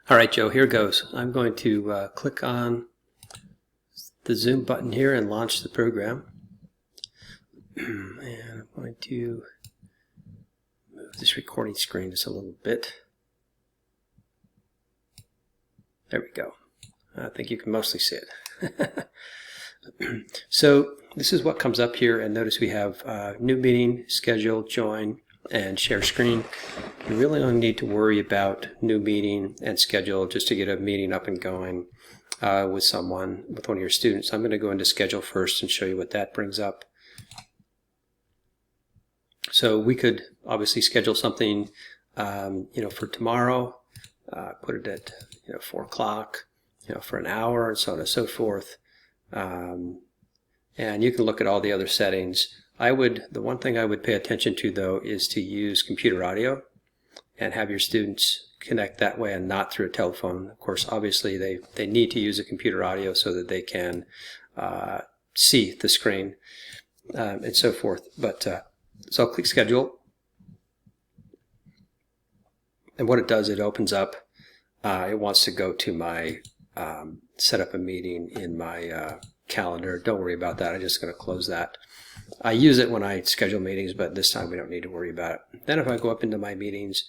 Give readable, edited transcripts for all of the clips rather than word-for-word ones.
All right, Joe, here goes. I'm going to click on the Zoom button here and launch the program. And I'm going to move this recording screen just a little bit. There we go. I think you can mostly see it. So this is what comes up here, and notice we have new meeting, schedule, join, and share screen. You really only need to worry about new meeting and schedule just to get a meeting up and going with one of your students. I'm going to go into schedule first and show you what that brings up. So we could obviously schedule something for tomorrow, put it at 4 o'clock, for an hour, and so on and so forth. And you can look at all the other settings. The one thing I would pay attention to, though, is to use computer audio and have your students connect that way and not through a telephone. Of course, obviously, they need to use a computer audio so that they can see the screen and so forth. But so I'll click schedule. And what it does, it opens up. It wants to go to my set up a meeting in my calendar. Don't worry about that. I'm just going to close that. I use it when I schedule meetings, but this time we don't need to worry about it. Then if I go up into my meetings,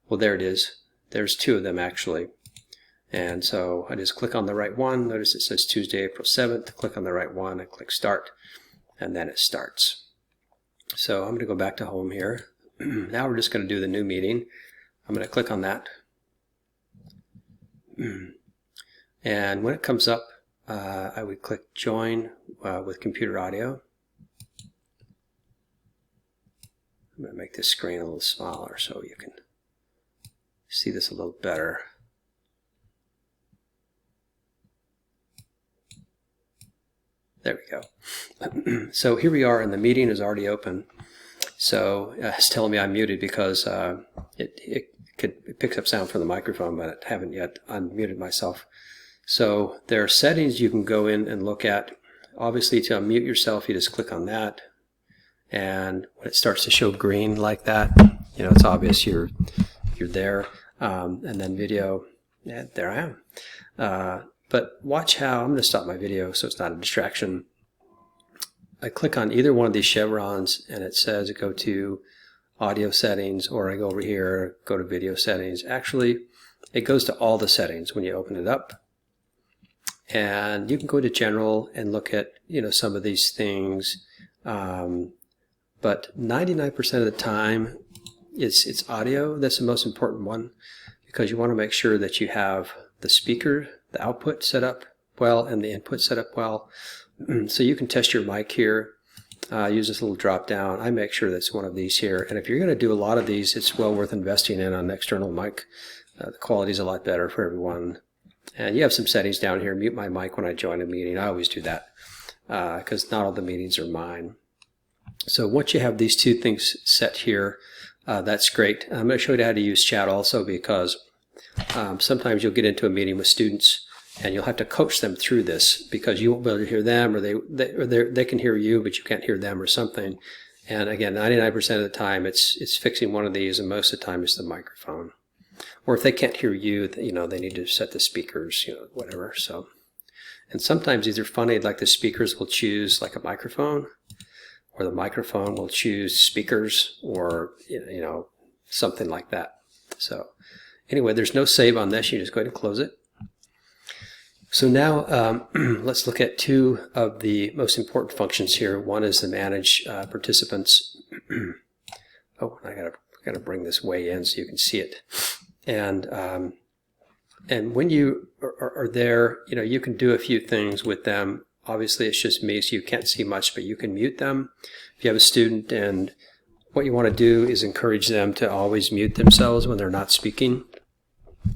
well, there it is. There's 2 of them actually. And so I just click on the right one. Notice it says Tuesday, April 7th. Click on the right one and click start, and then it starts. So I'm going to go back to home here. Now we're just going to do the new meeting. I'm going to click on that. And when it comes up, I would click join with computer audio. I'm going to make this screen a little smaller so you can see this a little better. There we go. So here we are, and the meeting is already open. So it's telling me I'm muted because it picks up sound from the microphone, but I haven't yet unmuted myself. So there are settings you can go in and look at. Obviously, to unmute yourself, you just click on that. And when it starts to show green like that, it's obvious you're there. And then video, yeah, there I am. But watch how, I'm going to stop my video so it's not a distraction. I click on either one of these chevrons and it says go to audio settings, or I go over here, go to video settings. Actually, it goes to all the settings when you open it up. And you can go to general and look at, some of these things. But 99% of the time, it's audio that's the most important one, because you want to make sure that you have the speaker, the output set up well, and the input set up well. So you can test your mic here. Use this little drop down. I make sure that's one of these here. And if you're going to do a lot of these, it's well worth investing in an external mic. The quality is a lot better for everyone. And you have some settings down here. Mute my mic when I join a meeting. I always do that because not all the meetings are mine. So once you have these 2 things set here, that's great. I'm going to show you how to use chat also, because sometimes you'll get into a meeting with students and you'll have to coach them through this, because you won't be able to hear them, or they can hear you, but you can't hear them or something. And again, 99% of the time it's fixing one of these, and most of the time it's the microphone. Or if they can't hear you, they need to set the speakers, whatever. So, and sometimes these are funny, like the speakers will choose like a microphone, or the microphone will choose speakers, or something like that. So anyway, there's no save on this. You just go ahead and close it. So now let's look at 2 of the most important functions here. One is to manage participants. Oh, I gotta bring this way in so you can see it. And when you are there, you can do a few things with them. Obviously, it's just me, so you can't see much, but you can mute them if you have a student. And what you want to do is encourage them to always mute themselves when they're not speaking,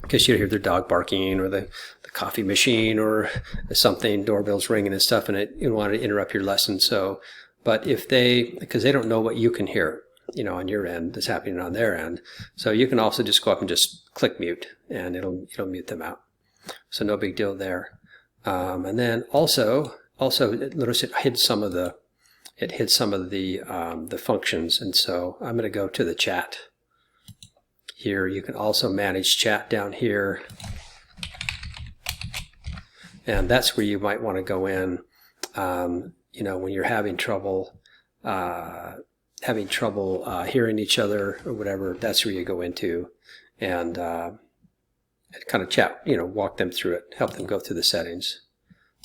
because you hear their dog barking, or the coffee machine, or something, doorbell's ringing and stuff, and you want to interrupt your lesson. So, but because they don't know what you can hear, on your end that's happening on their end. So you can also just go up and just click mute, and it'll mute them out. So no big deal there. And then also notice it hid some of the functions. And so I'm going to go to the chat here. You can also manage chat down here. And that's where you might want to go in, you know, when you're having trouble hearing each other or whatever. That's where you go into and kind of chat, you know, walk them through it, help them go through the settings.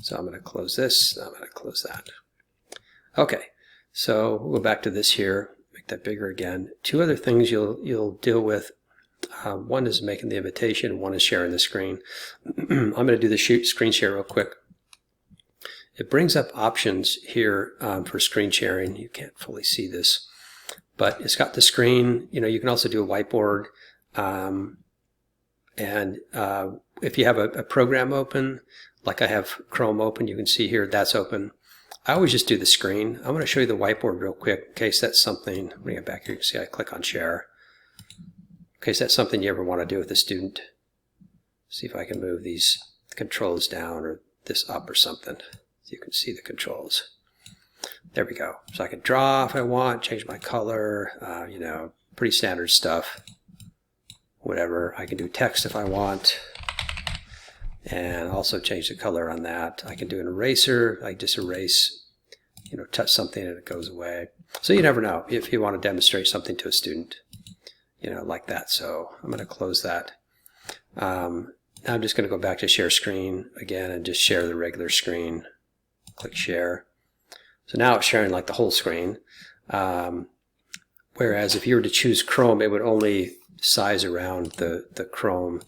So I'm going to close this. I'm going to close that. Okay, so we'll go back to this here. Make that bigger again. Two other things you'll deal with. One is making the invitation. One is sharing the screen. I'm going to do the screen share real quick. It brings up options here for screen sharing. You can't fully see this, but it's got the screen. You know, you can also do a whiteboard. If you have a program open, like I have Chrome open, you can see here that's open. I always just do the screen. I'm going to show you the whiteboard real quick in case that's something. Bring it back here. You can see I click on share. In case that's something you ever want to do with a student. See if I can move these controls down or this up or something. So you can see the controls. There we go. So I can draw if I want, change my color, you know, pretty standard stuff. Whatever. I can do text if I want. And also change the color on that. I can do an eraser. I just erase, you know, touch something and it goes away. So you never know if you want to demonstrate something to a student, you know, like that. So I'm going to close that. Now I'm just going to go back to share screen again and just share the regular screen. Click share. So now it's sharing like the whole screen. Whereas if you were to choose Chrome, it would only size around the Chrome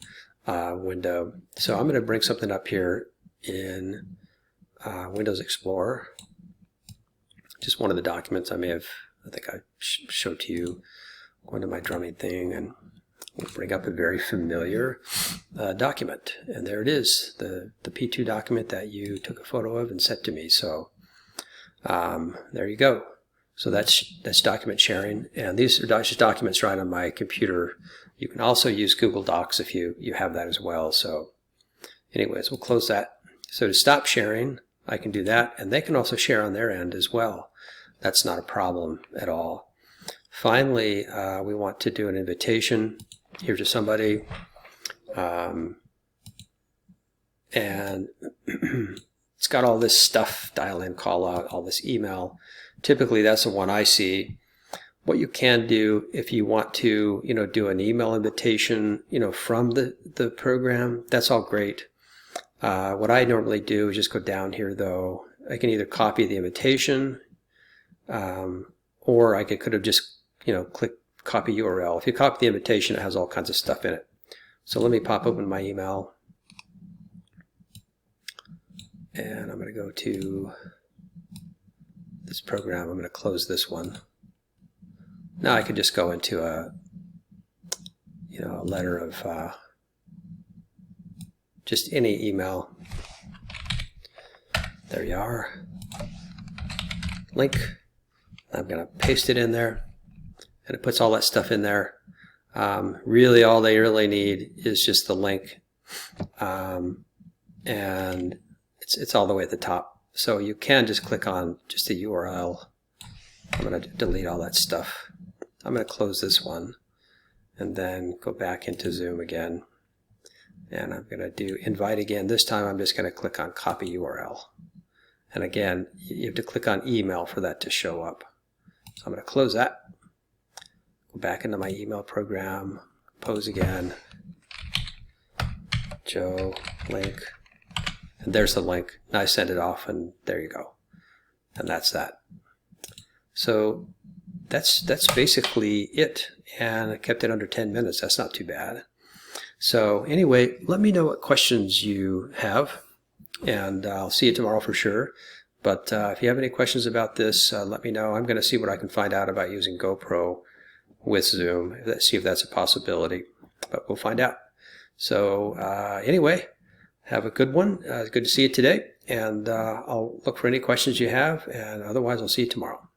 window. So I'm going to bring something up here in Windows Explorer. Just one of the documents I think I showed to you. Go into my drumming thing and we'll bring up a very familiar document. And there it is, the P2 document that you took a photo of and sent to me. So there you go. So that's document sharing. And these are just documents right on my computer. You can also use Google Docs if you have that as well. So anyways, we'll close that. So to stop sharing, I can do that. And they can also share on their end as well. That's not a problem at all. Finally, we want to do an invitation here to somebody. And it's got all this stuff, dial in, call out, all this email. Typically, that's the one I see. What you can do if you want to, you know, do an email invitation, you know, from the program, that's all great. What I normally do is just go down here, though. I can either copy the invitation, or I could have just, you know, click copy URL. If you copy the invitation, it has all kinds of stuff in it. So let me pop open my email. And I'm going to go to this program. I'm going to close this one. Now I could just go into a letter of just any email. There you are. Link. I'm going to paste it in there. And it puts all that stuff in there. Really, all they really need is just the link. And it's all the way at the top. So you can just click on just the URL. I'm going to delete all that stuff. I'm going to close this one and then go back into Zoom again. And I'm going to do invite again. This time I'm just going to click on copy URL. And again, you have to click on email for that to show up. So I'm going to close that. Go back into my email program. Compose again. Joe link. And there's the link. Now I send it off and there you go. And that's that. So that's basically it. And I kept it under 10 minutes. That's not too bad. So anyway, let me know what questions you have. And I'll see you tomorrow for sure. But if you have any questions about this, let me know. I'm going to see what I can find out about using GoPro with Zoom. See if that's a possibility. But we'll find out. So anyway, have a good one. Good to see you today. And I'll look for any questions you have. And otherwise, I'll see you tomorrow.